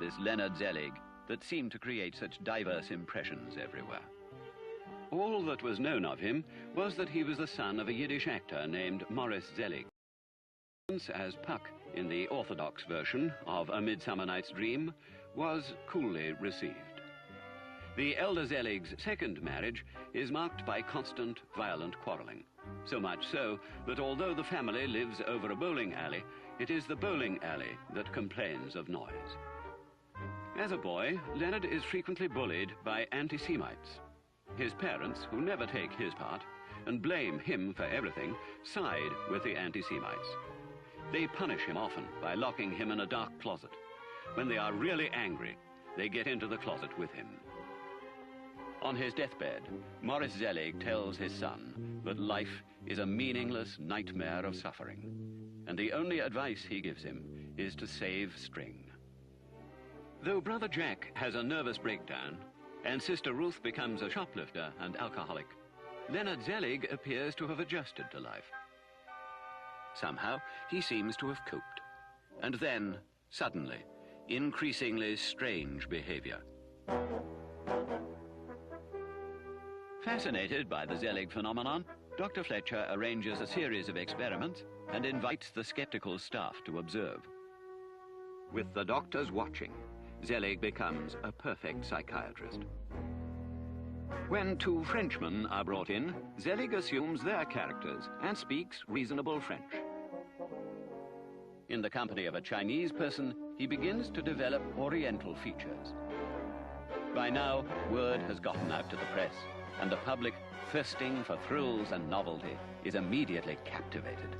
this Leonard Zelig, that seemed to create such diverse impressions everywhere. All that was known of him was that he was the son of a Yiddish actor named Morris Zelig. As Puck in the orthodox version of A Midsummer Night's Dream was coolly received. The elder Zelig's second marriage is marked by constant, violent quarreling. So much so that although the family lives over a bowling alley, it is the bowling alley that complains of noise. As a boy, Leonard is frequently bullied by anti-Semites. His parents, who never take his part and blame him for everything, side with the anti-Semites. They punish him often by locking him in a dark closet. When they are really angry, they get into the closet with him. On his deathbed, Morris Zelig tells his son that life is a meaningless nightmare of suffering, and the only advice he gives him is to save string. Though Brother Jack has a nervous breakdown, and Sister Ruth becomes a shoplifter and alcoholic, Leonard Zelig appears to have adjusted to life. Somehow, he seems to have coped. And then, suddenly, increasingly strange behavior. Fascinated by the Zelig phenomenon, Dr. Fletcher arranges a series of experiments and invites the skeptical staff to observe. With the doctors watching, Zelig becomes a perfect psychiatrist. When two Frenchmen are brought in, Zelig assumes their characters and speaks reasonable French. In the company of a Chinese person, he begins to develop Oriental features. By now, word has gotten out to the press, and the public, thirsting for thrills and novelty, is immediately captivated.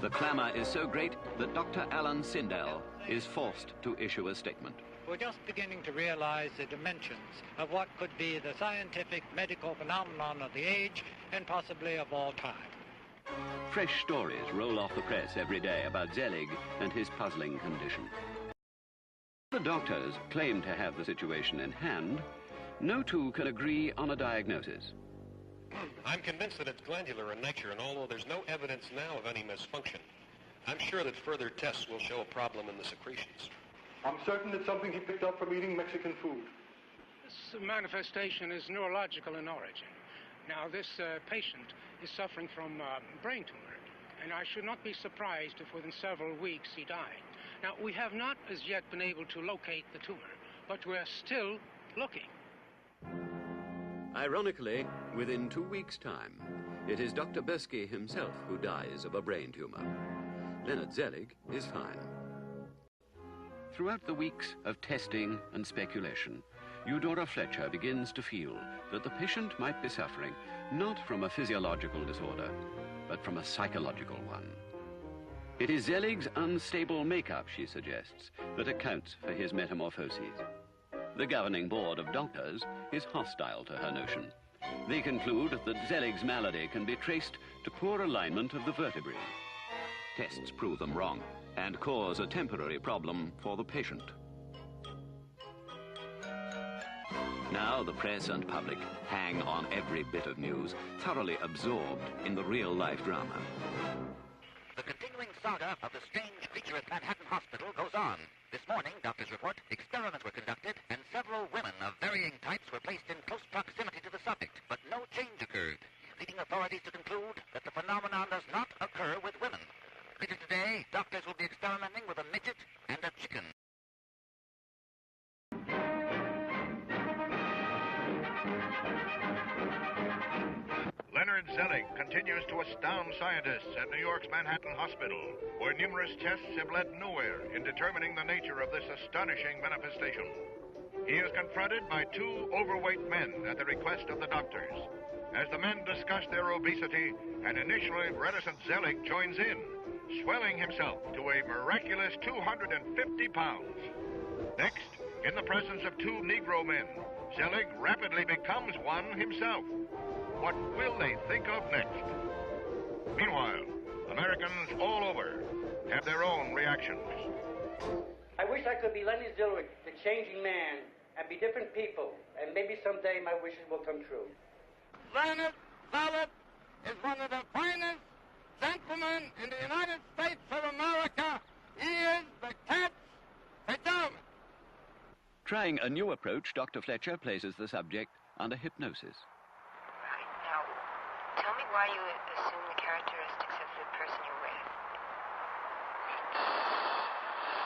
The clamor is so great that Dr. Alan Sindel is forced to issue a statement. We're just beginning to realize the dimensions of what could be the scientific medical phenomenon of the age and possibly of all time. Fresh stories roll off the press every day about Zelig and his puzzling condition. The doctors claim to have the situation in hand. No two can agree on a diagnosis. I'm convinced that it's glandular in nature, and although there's no evidence now of any misfunction, I'm sure that further tests will show a problem in the secretions. I'm certain it's something he picked up from eating Mexican food. This manifestation is neurological in origin. Now, this patient is suffering from brain tumor, and I should not be surprised if within several weeks he died. Now, we have not as yet been able to locate the tumor, but we're still looking. Ironically, within 2 weeks' time, it is Dr. Bersky himself who dies of a brain tumor. Leonard Zelig is fine. Throughout the weeks of testing and speculation, Eudora Fletcher begins to feel that the patient might be suffering not from a physiological disorder, but from a psychological one. It is Zelig's unstable makeup, she suggests, that accounts for his metamorphoses. The governing board of doctors is hostile to her notion. They conclude that Zelig's malady can be traced to poor alignment of the vertebrae. Tests prove them wrong and cause a temporary problem for the patient. Now the press and public hang on every bit of news, thoroughly absorbed in the real-life drama. The continuing saga of the strange creature at Manhattan Hospital goes on. This morning, doctors report, experiments were conducted and several women of varying types were placed in close proximity to the subject, but no change occurred, leading authorities to conclude that the phenomenon does not occur with women. Later today, doctors will be experimenting with a midget and a chicken. Leonard Zelig continues to astound scientists at New York's Manhattan Hospital, where numerous tests have led nowhere in determining the nature of this astonishing manifestation. He is confronted by two overweight men at the request of the doctors. As the men discuss their obesity, an initially reticent Zelig joins in, swelling himself to a miraculous 250 pounds. Next, in the presence of two Negro men, Zelig rapidly becomes one himself. What will they think of next? Meanwhile, Americans all over have their own reactions. I wish I could be Lenny Zilwick, the changing man, and be different people, and maybe someday my wishes will come true. Leonard Zelig is one of the finest gentlemen in the United States of America, He is the cat's pajamas. Trying a new approach, Dr. Fletcher places the subject under hypnosis. Right. Now, tell me why you assume the characteristics of the person you're with. It's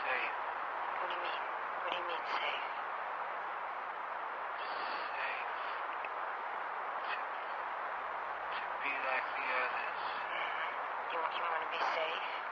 safe. What do you mean? What do you mean safe? Safe. To be like the others. You want to be safe?